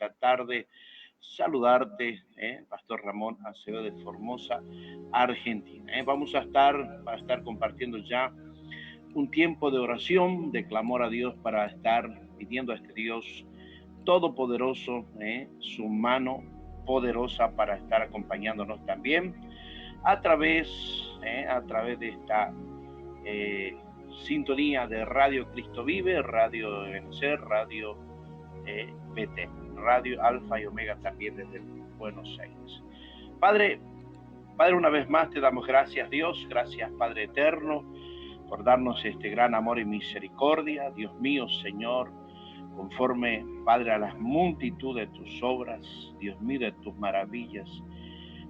esta tarde saludarte, Pastor Ramón Acevedo de Formosa, Argentina. Vamos a estar compartiendo ya un tiempo de oración, de clamor a Dios para estar pidiendo a este Dios todopoderoso, su mano poderosa para estar acompañándonos también a través de esta sintonía de Radio Cristo Vive, Radio Vencer, Radio PT, Radio Alfa y Omega también desde Buenos Aires. Padre, una vez más te damos gracias, Dios, gracias Padre eterno, por darnos este gran amor y misericordia, Dios mío, Señor, conforme, Padre, a las multitud de tus obras, Dios mío, de tus maravillas,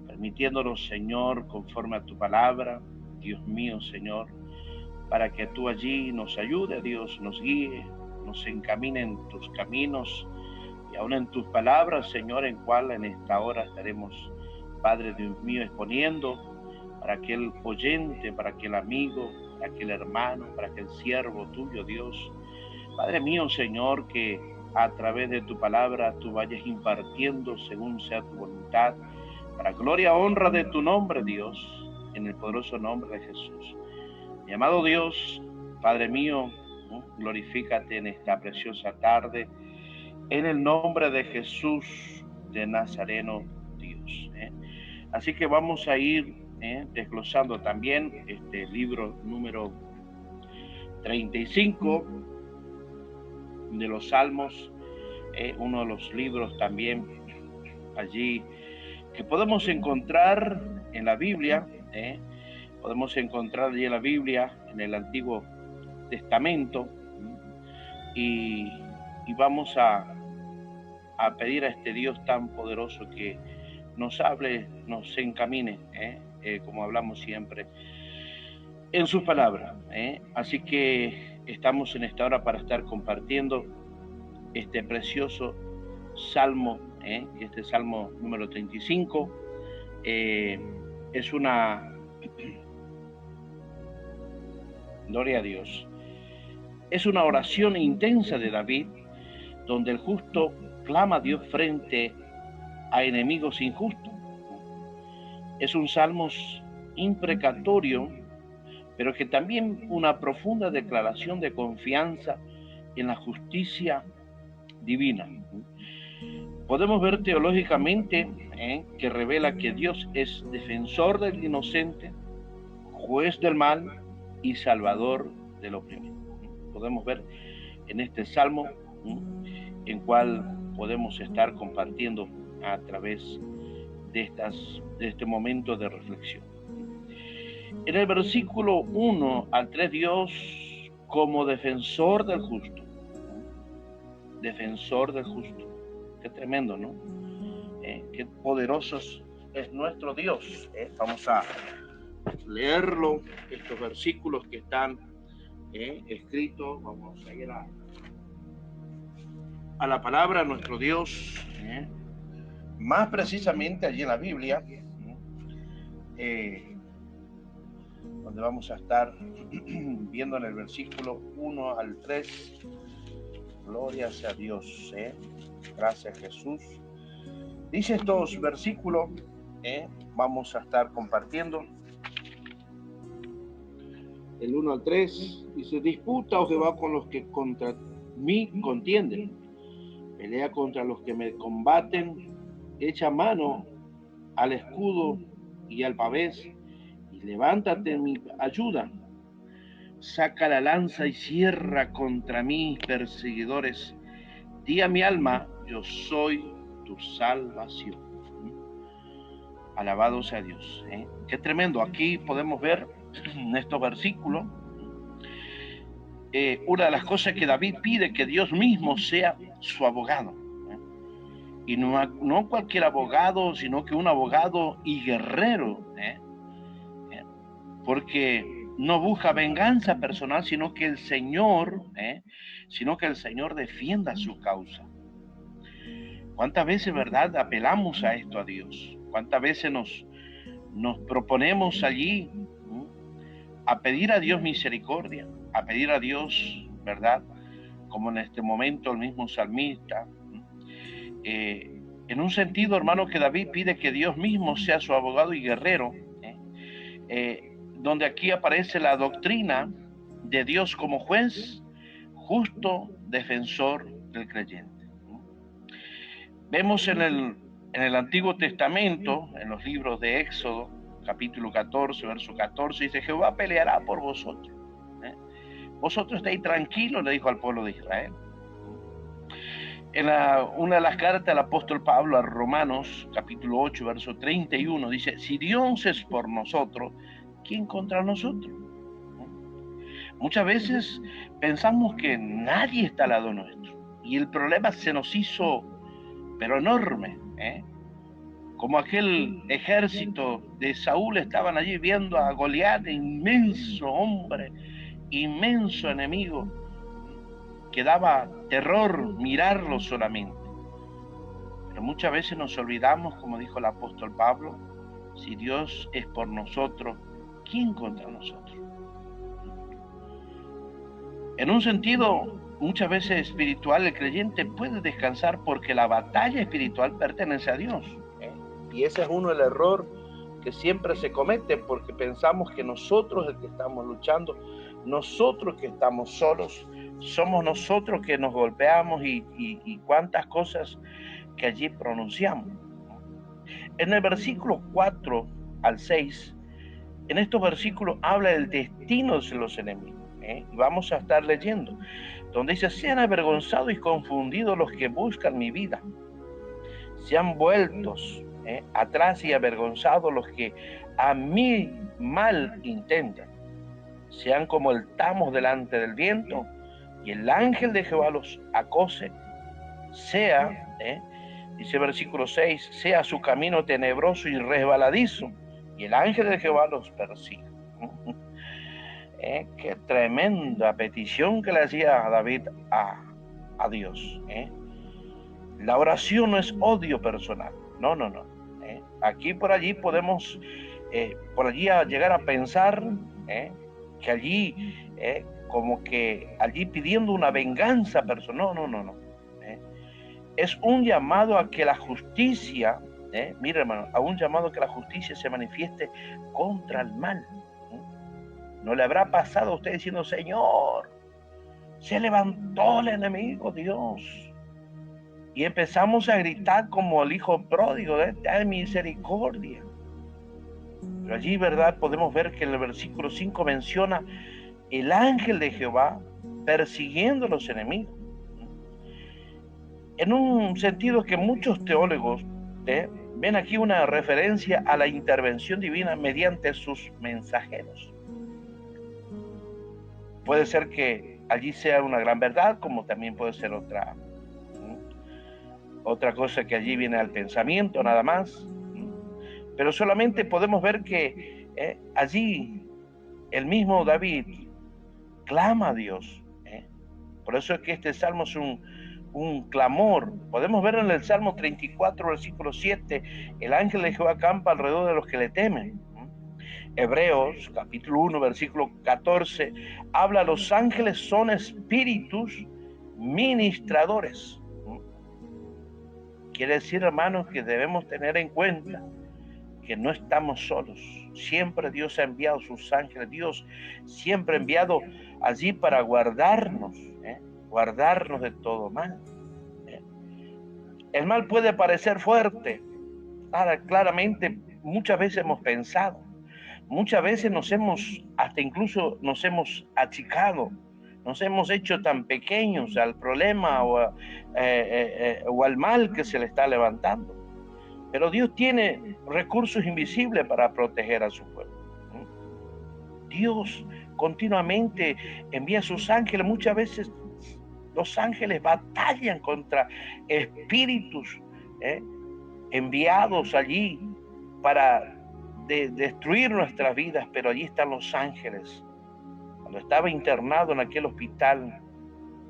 permitiéndonos, Señor, conforme a tu palabra, Dios mío, Señor, para que tú allí nos ayude, Dios, nos guíe, nos encamine en tus caminos y aún en tus palabras, Señor, en cual en esta hora estaremos, Padre Dios mío, exponiendo para aquel oyente, para aquel amigo, para aquel hermano, para aquel siervo tuyo, Dios. Padre mío, Señor, que a través de tu palabra tú vayas impartiendo según sea tu voluntad, para gloria y honra de tu nombre, Dios, en el poderoso nombre de Jesús. Mi amado Dios, Padre mío, glorifícate en esta preciosa tarde, en el nombre de Jesús de Nazareno, Dios. Así que vamos a ir desglosando también este libro número 35 de los Salmos, uno de los libros también allí que podemos encontrar en la Biblia, podemos encontrar allí en la Biblia, en el Antiguo Testamento, y vamos a pedir a este Dios tan poderoso que nos hable, nos encamine, como hablamos siempre, en sus palabras. Así que estamos en esta hora para estar compartiendo este precioso Salmo, este Salmo número 35. Es una... Gloria a Dios. Es una oración intensa de David, donde el justo clama a Dios frente a enemigos injustos. Es un salmo imprecatorio, pero que también una profunda declaración de confianza en la justicia divina. Podemos ver teológicamente que revela que Dios es defensor del inocente, juez del mal y salvador del oprimido. Podemos ver en este salmo en cual podemos estar compartiendo a través de este momento de reflexión. En el versículo 1 al 3, Dios como defensor del justo. Defensor del justo. Qué tremendo, ¿no? Qué poderoso es nuestro Dios. Vamos a leerlo, estos versículos que están escritos. Vamos a ir a la palabra de nuestro Dios, más precisamente allí en la Biblia, donde vamos a estar viendo en el versículo 1 al 3. Gloria sea Dios, gracias Jesús. Dice estos versículos, vamos a estar compartiendo. El 1 al 3 dice: disputa, oh Jehová, con los que contra mí contienden, pelea contra los que me combaten, echa mano al escudo y al pavés, y levántate en mi ayuda. Saca la lanza y cierra contra mis perseguidores. Di a mi alma: yo soy tu salvación. Alabado sea Dios. Qué tremendo. Aquí podemos ver en estos versículos una de las cosas que David pide, que Dios mismo sea su abogado. Y no cualquier abogado, sino que un abogado y guerrero. Porque no busca venganza personal, sino que el Señor defienda su causa. ¿Cuántas veces, verdad, apelamos a esto a Dios? ¿Cuántas veces nos proponemos allí a pedir a Dios misericordia, a pedir a Dios, verdad, como en este momento el mismo salmista, en un sentido, hermano, que David pide que Dios mismo sea su abogado y guerrero, donde aquí aparece la doctrina de Dios como juez, justo defensor del creyente. Vemos en el Antiguo Testamento, en los libros de Éxodo, capítulo 14, verso 14, dice: Jehová peleará por vosotros. Vosotros estáis tranquilos, le dijo al pueblo de Israel. En una de las cartas del apóstol Pablo a Romanos, capítulo 8, verso 31, dice: si Dios es por nosotros, ¿quién contra nosotros? Muchas veces pensamos que nadie está al lado nuestro, y el problema se nos hizo, pero enorme, como aquel ejército de Saúl estaban allí viendo a Goliat, inmenso hombre, inmenso enemigo, que daba terror mirarlo solamente. Pero muchas veces nos olvidamos, como dijo el apóstol Pablo: si Dios es por nosotros, ¿quién contra nosotros? En un sentido, muchas veces espiritual, el creyente puede descansar porque la batalla espiritual pertenece a Dios. Y ese es uno del error que siempre se comete, porque pensamos que nosotros el que estamos luchando, nosotros que estamos solos, somos nosotros que nos golpeamos y cuántas cosas que allí pronunciamos. En el versículo 4 al 6, en estos versículos habla del destino de los enemigos. Y vamos a estar leyendo, donde dice: sean avergonzados y confundidos los que buscan mi vida, sean vueltos atrás y avergonzados los que a mí mal intentan, sean como el tamo delante del viento, y el ángel de Jehová los acose, sea, dice versículo 6, sea su camino tenebroso y resbaladizo, y el ángel de Jehová los persiga. Qué tremenda petición que le hacía David a Dios. La oración no es odio personal, no. Aquí por allí podemos por allí llegar a pensar que allí como que allí pidiendo una venganza personal. No. Es un llamado a que la justicia, mire hermano, a un llamado a que la justicia se manifieste contra el mal. ¿No le habrá pasado a usted diciendo: Señor, se levantó el enemigo, Dios? Y empezamos a gritar como el hijo pródigo: dame misericordia. Pero allí, ¿verdad?, podemos ver que en el versículo 5 menciona el ángel de Jehová persiguiendo a los enemigos. En un sentido que muchos teólogos ven aquí una referencia a la intervención divina mediante sus mensajeros. Puede ser que allí sea una gran verdad, como también puede ser otra cosa que allí viene al pensamiento, nada más. Pero solamente podemos ver que allí el mismo David clama a Dios. Por eso es que este salmo es un clamor. Podemos ver en el Salmo 34, versículo 7, el ángel de Jehová acampa alrededor de los que le temen. Hebreos, capítulo 1, versículo 14, habla: los ángeles son espíritus ministradores. Quiere decir, hermanos, que debemos tener en cuenta que no estamos solos. Siempre Dios ha enviado sus ángeles. Dios siempre ha enviado allí para guardarnos, guardarnos de todo mal. El mal puede parecer fuerte. Claramente, muchas veces hemos pensado. Muchas veces hasta incluso nos hemos achicado, nos hemos hecho tan pequeños al problema o al mal que se le está levantando. Pero Dios tiene recursos invisibles para proteger a su pueblo. Dios continuamente envía a sus ángeles. Muchas veces los ángeles batallan contra espíritus enviados allí para destruir nuestras vidas, pero allí están los ángeles. Cuando estaba internado en aquel hospital,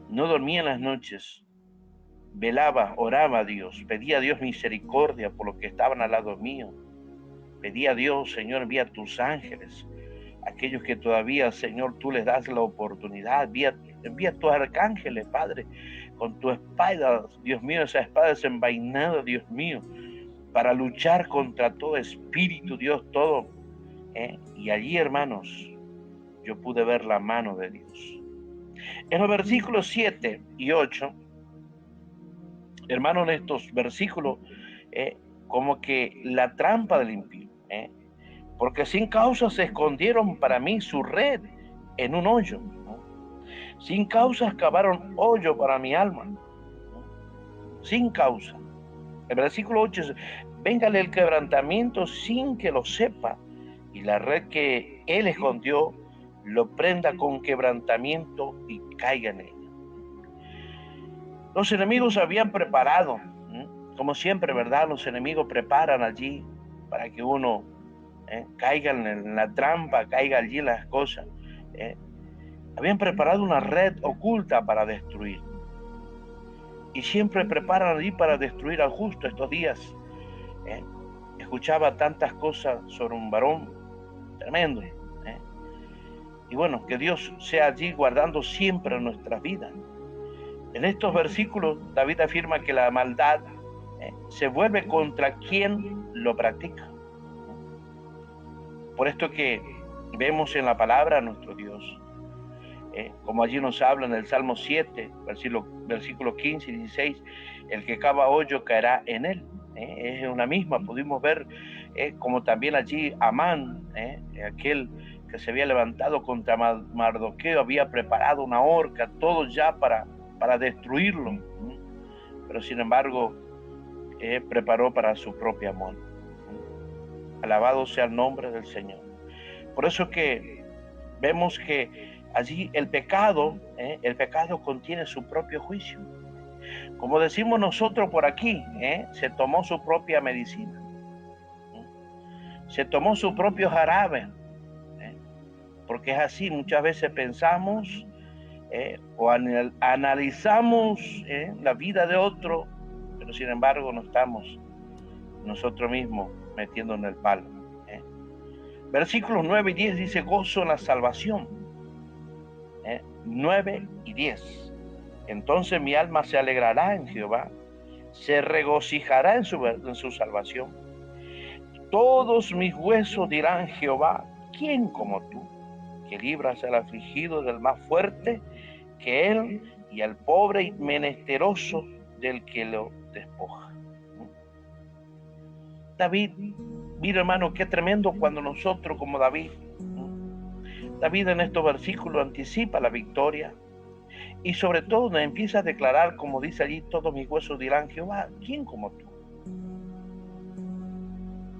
no dormía en las noches, velaba, oraba a Dios, pedía a Dios misericordia por los que estaban al lado mío. Pedía a Dios: Señor, envía a tus ángeles, aquellos que todavía, Señor, tú les das la oportunidad, envía a tus arcángeles, Padre, con tu espada, Dios mío, esa espada desenvainada, Dios mío, para luchar contra todo espíritu, Dios, todo. Y allí, hermanos, yo pude ver la mano de Dios. En los versículos 7 y 8, hermanos, en estos versículos, como que la trampa del impío, porque sin causa se escondieron para mí su red en un hoyo, ¿no? Sin causa cavaron hoyo para mi alma, ¿no? Sin causa. El versículo 8 es: véngale el quebrantamiento sin que lo sepa, y la red que él escondió lo prenda con quebrantamiento y caiga en ella. Los enemigos habían preparado, como siempre, ¿verdad? Los enemigos preparan allí para que uno caiga en la trampa, caiga allí en las cosas. Habían preparado una red oculta para destruir. Y siempre preparan allí para destruir al justo. Estos días escuchaba tantas cosas sobre un varón tremendo. Y bueno, que Dios sea allí guardando siempre nuestras vidas. En estos versículos, David afirma que la maldad se vuelve contra quien lo practica. Por esto que vemos en la palabra a nuestro Dios, como allí nos habla en el Salmo 7, versículos 15 y 16, el que cava hoyo caerá en él. Es una misma, pudimos ver como también allí Amán, aquel que se había levantado contra Mardoqueo, había preparado una horca, todo ya para destruirlo, pero sin embargo preparó para su propio amor. Alabado sea el nombre del Señor. Por eso que vemos que allí el pecado contiene su propio juicio. Como decimos nosotros por aquí, se tomó su propia medicina, se tomó su propio jarabe, porque es así. Muchas veces pensamos o analizamos la vida de otro, pero sin embargo no estamos nosotros mismos metiendo en el palo. Versículos 9 y 10 dice: gozo en la salvación. 9 y 10. Entonces mi alma se alegrará en Jehová, se regocijará en su salvación. Todos mis huesos dirán: Jehová, ¿quién como tú? Que libras al afligido del más fuerte que él, y al pobre y menesteroso del que lo despoja. David, mira, hermano, qué tremendo cuando nosotros como David en estos versículos anticipa la victoria, y sobre todo nos empieza a declarar, como dice allí: todos mis huesos dirán: Jehová, ¿quién como tú?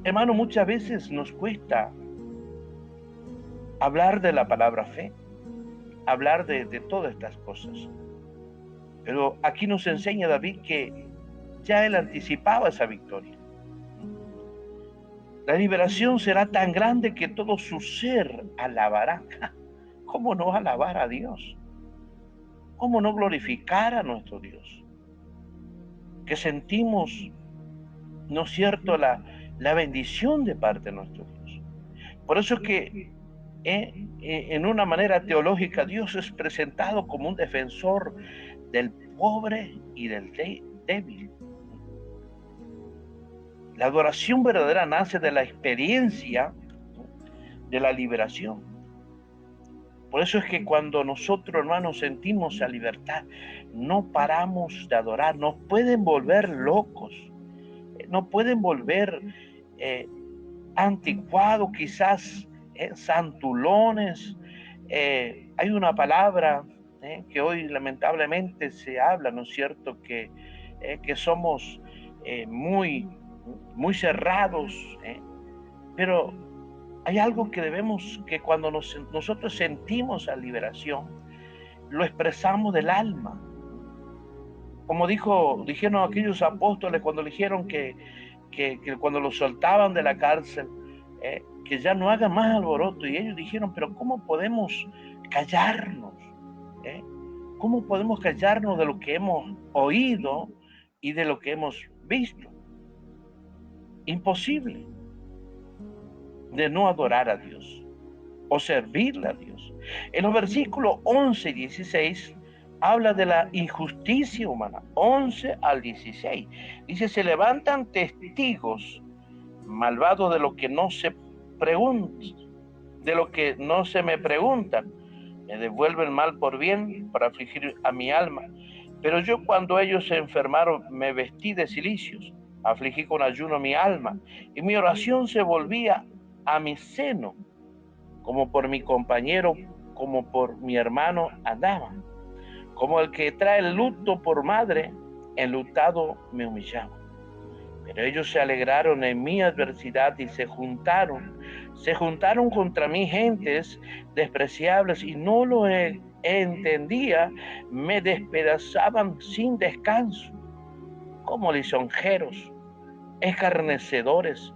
Hermano, muchas veces nos cuesta hablar de la palabra fe, hablar de todas estas cosas, pero aquí nos enseña David que ya él anticipaba esa victoria. La liberación será tan grande que todo su ser alabará. ¿Cómo no alabar a Dios? ¿Cómo no glorificar a nuestro Dios? Que sentimos, ¿no es cierto?, la bendición de parte de nuestro Dios. Por eso es que en una manera teológica Dios es presentado como un defensor del pobre y del débil. La adoración verdadera nace de la experiencia de la liberación. Por eso es que cuando nosotros, hermanos, sentimos la libertad, no paramos de adorar. Nos pueden volver locos, nos pueden volver anticuados, quizás santulones. Hay una palabra que hoy lamentablemente se habla, ¿no es cierto?, que somos muy cerrados, pero hay algo que que cuando nosotros sentimos la liberación, lo expresamos del alma. Como dijeron aquellos apóstoles cuando dijeron que cuando los soltaban de la cárcel, que ya no hagan más alboroto, y ellos dijeron: pero ¿cómo podemos callarnos? ¿Cómo podemos callarnos de lo que hemos oído y de lo que hemos visto? Imposible de no adorar a Dios o servirle a Dios. En los versículos 11 y 16 habla de la injusticia humana. 11 al 16. Dice, se levantan testigos malvados de lo que no se pregunta, de lo que no se me preguntan. Me devuelven mal por bien para afligir a mi alma. Pero yo, cuando ellos se enfermaron, me vestí de cilicios, afligí con ayuno mi alma, y mi oración se volvía a mi seno, como por mi compañero, como por mi hermano andaba. Como el que trae el luto por madre, enlutado me humillaba. Pero ellos se alegraron en mi adversidad y se juntaron contra mí gentes despreciables, y no lo entendía, me despedazaban sin descanso, como lisonjeros, escarnecedores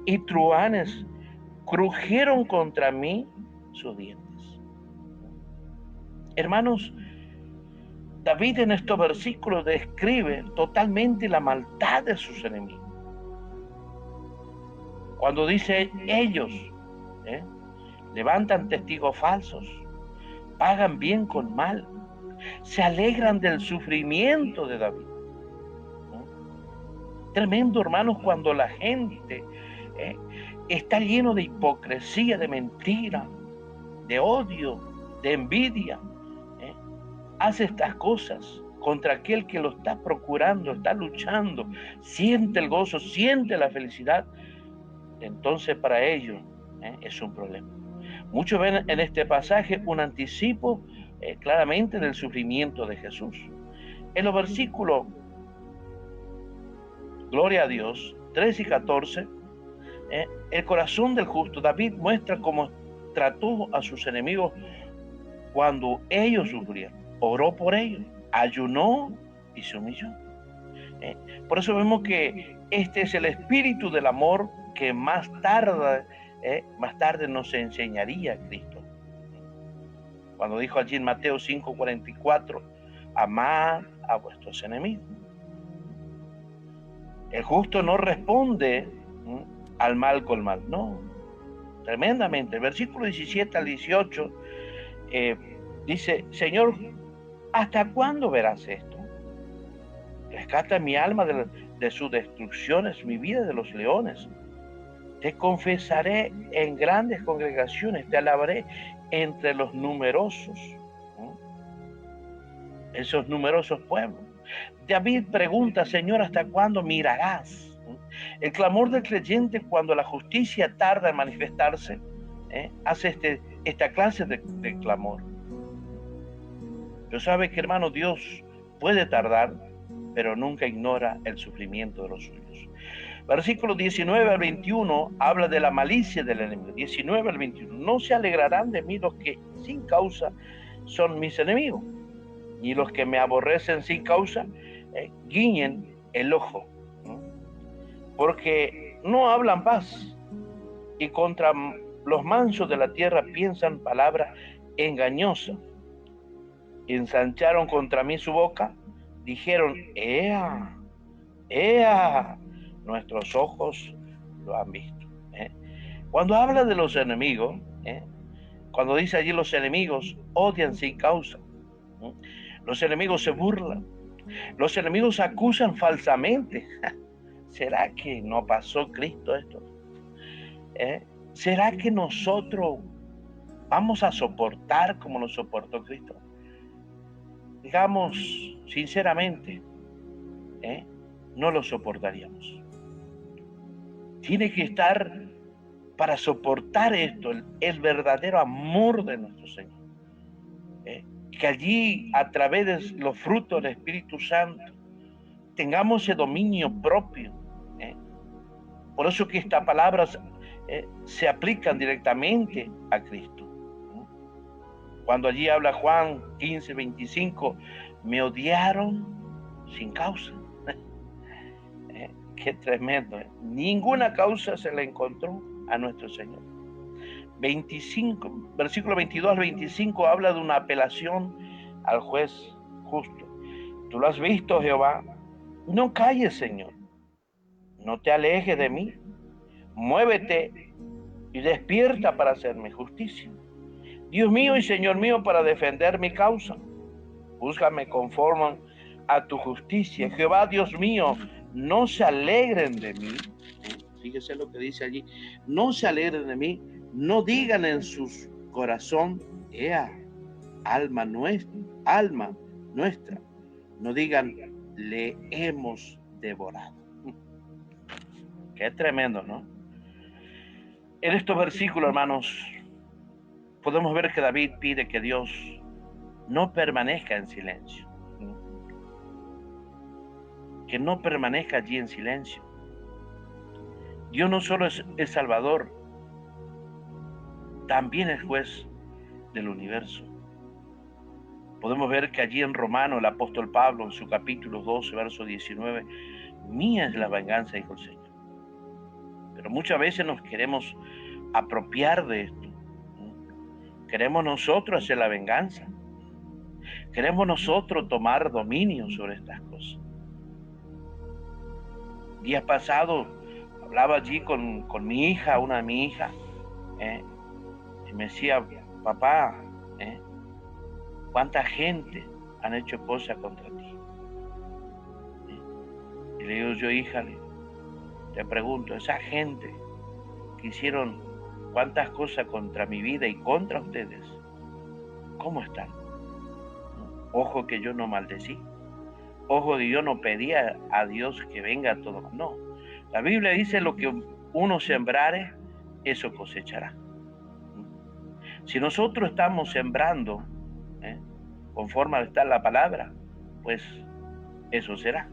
y truhanes, crujieron contra mí sus dientes. Hermanos, David en estos versículos describe totalmente la maldad de sus enemigos. Cuando dice ellos, levantan testigos falsos, pagan bien con mal, se alegran del sufrimiento de David. Tremendo, hermanos, cuando la gente está lleno de hipocresía, de mentira, de odio, de envidia, hace estas cosas contra aquel que lo está procurando, está luchando, siente el gozo, siente la felicidad. Entonces para ellos es un problema. Muchos ven en este pasaje un anticipo claramente del sufrimiento de Jesús. En los versículos, gloria a Dios, 13 y 14, el corazón del justo, David muestra cómo trató a sus enemigos cuando ellos sufrieron. Oró por ellos, ayunó y se humilló. Por eso vemos que este es el espíritu del amor que más tarde nos enseñaría Cristo. Cuando dijo allí en Mateo 5:44, amad a vuestros enemigos. El justo no responde al mal con mal, no, tremendamente. El versículo 17 al 18 dice, Señor, ¿hasta cuándo verás esto? Rescata mi alma de sus destrucciones, mi vida de los leones. Te confesaré en grandes congregaciones, te alabaré entre los numerosos, esos numerosos pueblos. David pregunta, Señor, ¿hasta cuándo mirarás? El clamor del creyente, cuando la justicia tarda en manifestarse, hace esta clase de clamor. Pero sabe que, hermano, Dios puede tardar, pero nunca ignora el sufrimiento de los suyos. Versículos 19 al 21 habla de la malicia del enemigo. 19 al 21. No se alegrarán de mí los que sin causa son mis enemigos, ni los que me aborrecen sin causa guiñen el ojo, porque no hablan paz, y contra los mansos de la tierra piensan palabra engañosa. Ensancharon contra mí su boca, dijeron, ¡ea! ¡ea! Nuestros ojos lo han visto. Cuando habla de los enemigos, cuando dice allí los enemigos odian sin causa, los enemigos se burlan, los enemigos acusan falsamente. ¿Será que no pasó Cristo esto? ¿Será que nosotros vamos a soportar como lo soportó Cristo? Digamos sinceramente, no lo soportaríamos. Tiene que estar para soportar esto el verdadero amor de nuestro Señor. Que allí, a través de los frutos del Espíritu Santo, tengamos ese dominio propio. Por eso que estas palabras se aplican directamente a Cristo. Cuando allí habla Juan 15:25, me odiaron sin causa. Qué tremendo. Ninguna causa se le encontró a nuestro Señor. 25, versículo 22 al 25 habla de una apelación al juez justo. Tú lo has visto, Jehová. No calles, Señor. No te alejes de mí. Muévete y despierta para hacerme justicia. Dios mío y Señor mío, para defender mi causa. Júzgame conforme a tu justicia. Jehová, Dios mío, no se alegren de mí. Fíjese lo que dice allí. No se alegren de mí. No digan en su corazón, ea, alma nuestra. No digan, le hemos devorado. Qué tremendo, ¿no? En estos versículos, hermanos, podemos ver que David pide que Dios no permanezca en silencio. Que no permanezca allí en silencio. Dios no solo es el Salvador, también es juez del universo. Podemos ver que allí en Romanos el apóstol Pablo, en su capítulo 12, verso 19, mía es la venganza, dijo el Señor. Pero muchas veces nos queremos apropiar de esto. Queremos nosotros hacer la venganza. Queremos nosotros tomar dominio sobre estas cosas. Días pasados hablaba allí con mi hija, una de mis hijas, y me decía, papá, ¿cuánta gente han hecho cosas contra ti? Y le digo yo, hija, te pregunto, esa gente que hicieron cuántas cosas contra mi vida y contra ustedes, ¿cómo están? Ojo que yo no maldecí. Ojo que yo no pedía a Dios que venga todo. No. La Biblia dice lo que uno sembrare, eso cosechará. Si nosotros estamos sembrando, conforme está la palabra, pues eso será.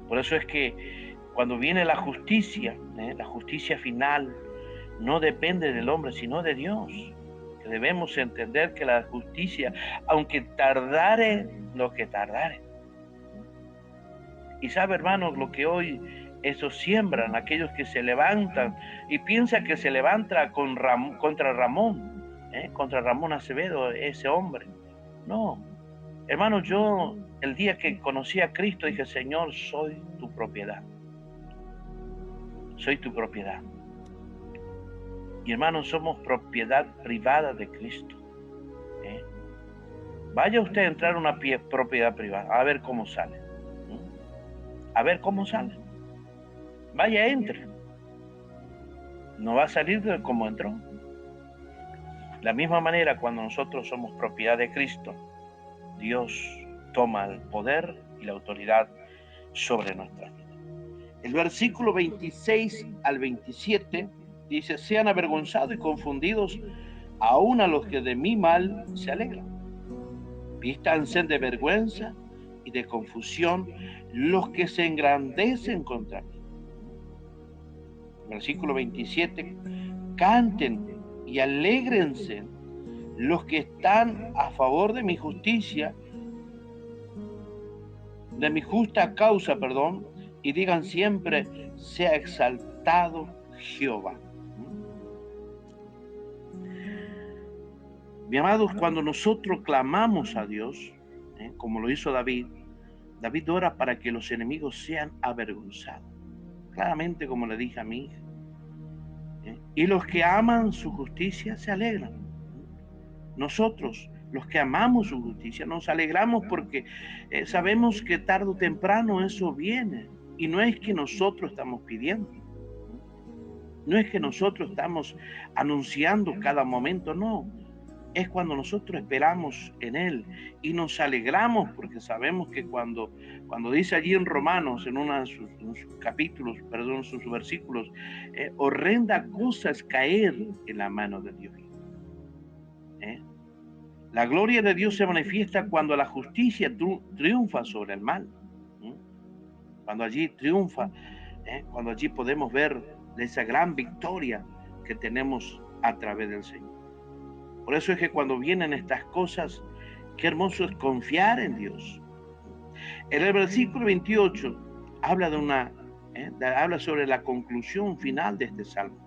Por eso es que cuando viene la justicia final, no depende del hombre, sino de Dios. Que debemos entender que la justicia, aunque tardare lo que tardare. Y sabe, hermanos, lo que hoy esos siembran, aquellos que se levantan y piensan que se levanta contra Ramón Acevedo, ese hombre. No, hermanos, yo el día que conocí a Cristo dije, Señor, soy tu propiedad. Soy tu propiedad. Y hermanos, somos propiedad privada de Cristo. Vaya usted a entrar a una propiedad privada, a ver cómo sale. A ver cómo sale. Vaya, entre. No va a salir de como entró. De la misma manera, cuando nosotros somos propiedad de Cristo, Dios toma el poder y la autoridad sobre nuestra vida. El versículo 26 al 27 dice, sean avergonzados y confundidos aún a los que de mi mal se alegran. Vístanse de vergüenza y de confusión los que se engrandecen contra mí. Versículo 27, canten y alégrense los que están a favor de mi justicia, de mi justa causa, y digan siempre, sea exaltado Jehová. Mis amados, cuando nosotros clamamos a Dios, como lo hizo David ora para que los enemigos sean avergonzados. Claramente, como le dije a mi hija. Y los que aman su justicia se alegran. Nosotros, los que amamos su justicia, nos alegramos porque sabemos que tarde o temprano eso viene. Y no es que nosotros estamos pidiendo. No es que nosotros estamos anunciando cada momento, no. Es cuando nosotros esperamos en Él y nos alegramos porque sabemos que cuando dice allí en Romanos, en uno de sus capítulos, en sus versículos, horrenda cosa es caer en la mano de Dios. La gloria de Dios se manifiesta cuando la justicia triunfa sobre el mal. Cuando allí triunfa, cuando allí podemos ver esa gran victoria que tenemos a través del Señor. Por eso es que cuando vienen estas cosas, qué hermoso es confiar en Dios. En el versículo 28 habla habla sobre la conclusión final de este salmo.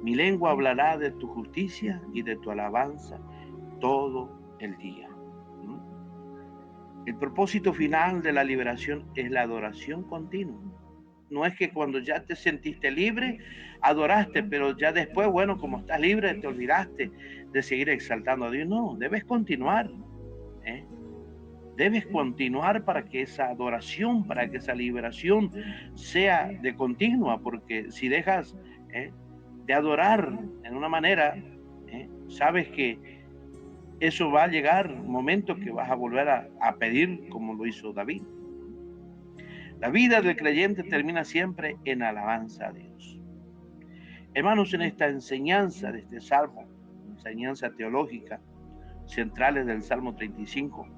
Mi lengua hablará de tu justicia y de tu alabanza todo el día. El propósito final de la liberación es la adoración continua. No es que cuando ya te sentiste libre, adoraste, pero ya después, bueno, como estás libre, te olvidaste de seguir exaltando a Dios. No, debes continuar. Debes continuar para que esa adoración, para que esa liberación sea de continua, porque si dejas de adorar en una manera, sabes que eso va a llegar un momento que vas a volver a pedir como lo hizo David. La vida del creyente termina siempre en alabanza a Dios. Hermanos, en esta enseñanza de este salmo, enseñanza teológica, centrales del Salmo 35,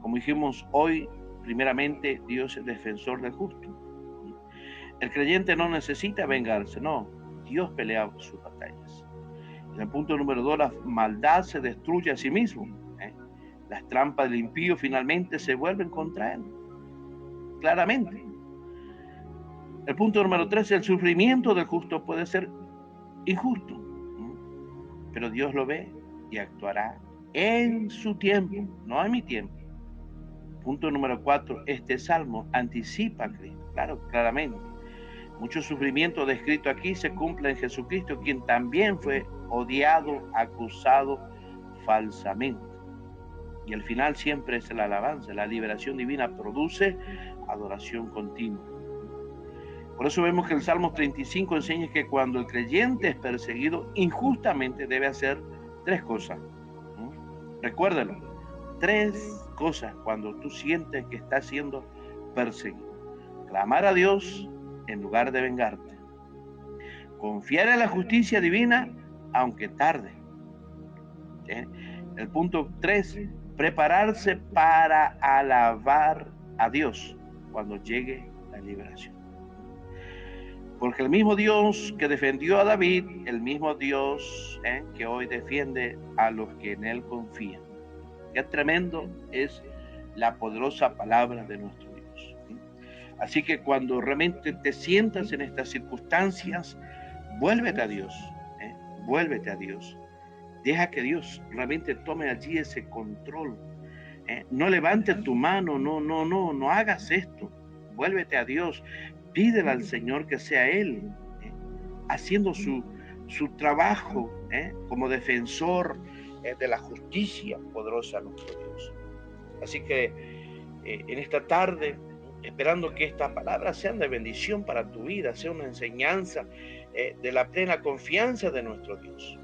como dijimos hoy, primeramente Dios es defensor del justo. El creyente no necesita vengarse, no, Dios pelea sus batallas. En el punto número 2, la maldad se destruye a sí mismo. Las trampas del impío finalmente se vuelven contra él, claramente. El punto número 3, el sufrimiento del justo puede ser injusto, pero Dios lo ve y actuará en su tiempo, no en mi tiempo. Punto número 4, este salmo anticipa a Cristo, claramente. Muchos sufrimientos descritos aquí se cumplen en Jesucristo, quien también fue odiado, acusado falsamente. Y el final siempre es la alabanza. La liberación divina produce adoración continua. Por eso vemos que el Salmo 35 enseña que cuando el creyente es perseguido injustamente debe hacer 3 cosas. Recuérdalo, 3 cosas cuando tú sientes que estás siendo perseguido. Clamar a Dios en lugar de vengarte. Confiar en la justicia divina aunque tarde. El punto 3, prepararse para alabar a Dios cuando llegue la liberación. Porque el mismo Dios que defendió a David, el mismo Dios que hoy defiende a los que en Él confían. Qué tremendo es la poderosa palabra de nuestro Dios. Así que cuando realmente te sientas en estas circunstancias, vuélvete a Dios, vuélvete a Dios. Deja que Dios realmente tome allí ese control. No levantes tu mano, no hagas esto. Vuélvete a Dios. Pídele al Señor que sea Él haciendo su trabajo como defensor de la justicia poderosa de nuestro Dios. Así que en esta tarde, esperando que estas palabras sean de bendición para tu vida, sea una enseñanza de la plena confianza de nuestro Dios.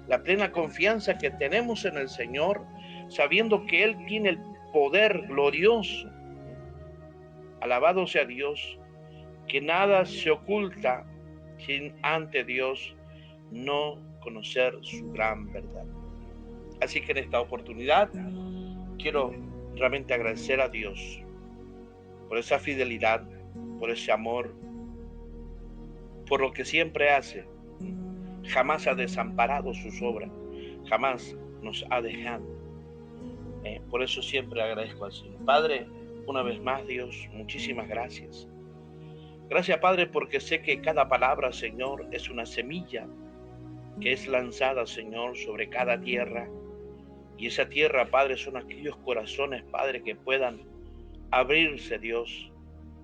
La plena confianza que tenemos en el Señor, sabiendo que Él tiene el poder glorioso. Alabado sea Dios, que nada se oculta sin ante Dios no conocer su gran verdad. Así que en esta oportunidad quiero realmente agradecer a Dios por esa fidelidad, por ese amor, por lo que siempre hace. Jamás ha desamparado sus obras, jamás nos ha dejado. Por eso siempre agradezco al Señor. Padre, una vez más, Dios, muchísimas gracias. Gracias, Padre, porque sé que cada palabra, Señor, es una semilla que es lanzada, Señor, sobre cada tierra. Y esa tierra, Padre, son aquellos corazones, Padre, que puedan abrirse, Dios,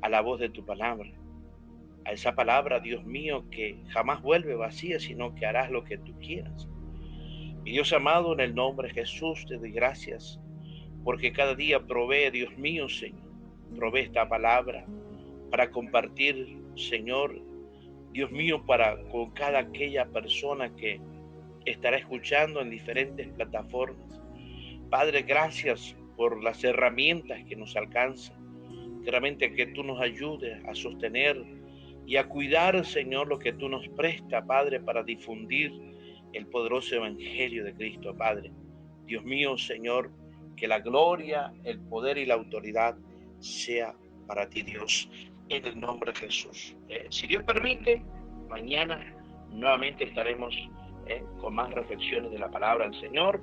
a la voz de tu palabra. A esa palabra, Dios mío, que jamás vuelve vacía, sino que harás lo que tú quieras. Mi Dios amado, en el nombre de Jesús, te doy gracias, porque cada día provee, Dios mío, Señor, provee esta palabra para compartir, Señor, Dios mío, con cada aquella persona que estará escuchando en diferentes plataformas. Padre, gracias por las herramientas que nos alcanzan. Realmente que tú nos ayudes a sostener y a cuidar, Señor, lo que tú nos prestas, Padre, para difundir el poderoso evangelio de Cristo, Padre. Dios mío, Señor, que la gloria, el poder y la autoridad sea para ti, Dios, en el nombre de Jesús. Si Dios permite, mañana nuevamente estaremos con más reflexiones de la palabra del Señor.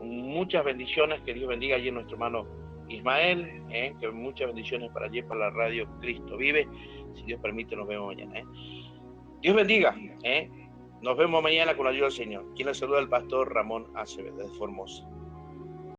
Muchas bendiciones, que Dios bendiga allí a nuestro hermano Ismael, que muchas bendiciones para allí, para la radio Cristo Vive. Si Dios permite, nos vemos mañana. Dios bendiga. Nos vemos mañana con la ayuda del Señor. Quien les saluda, el pastor Ramón Acevedo de Formosa.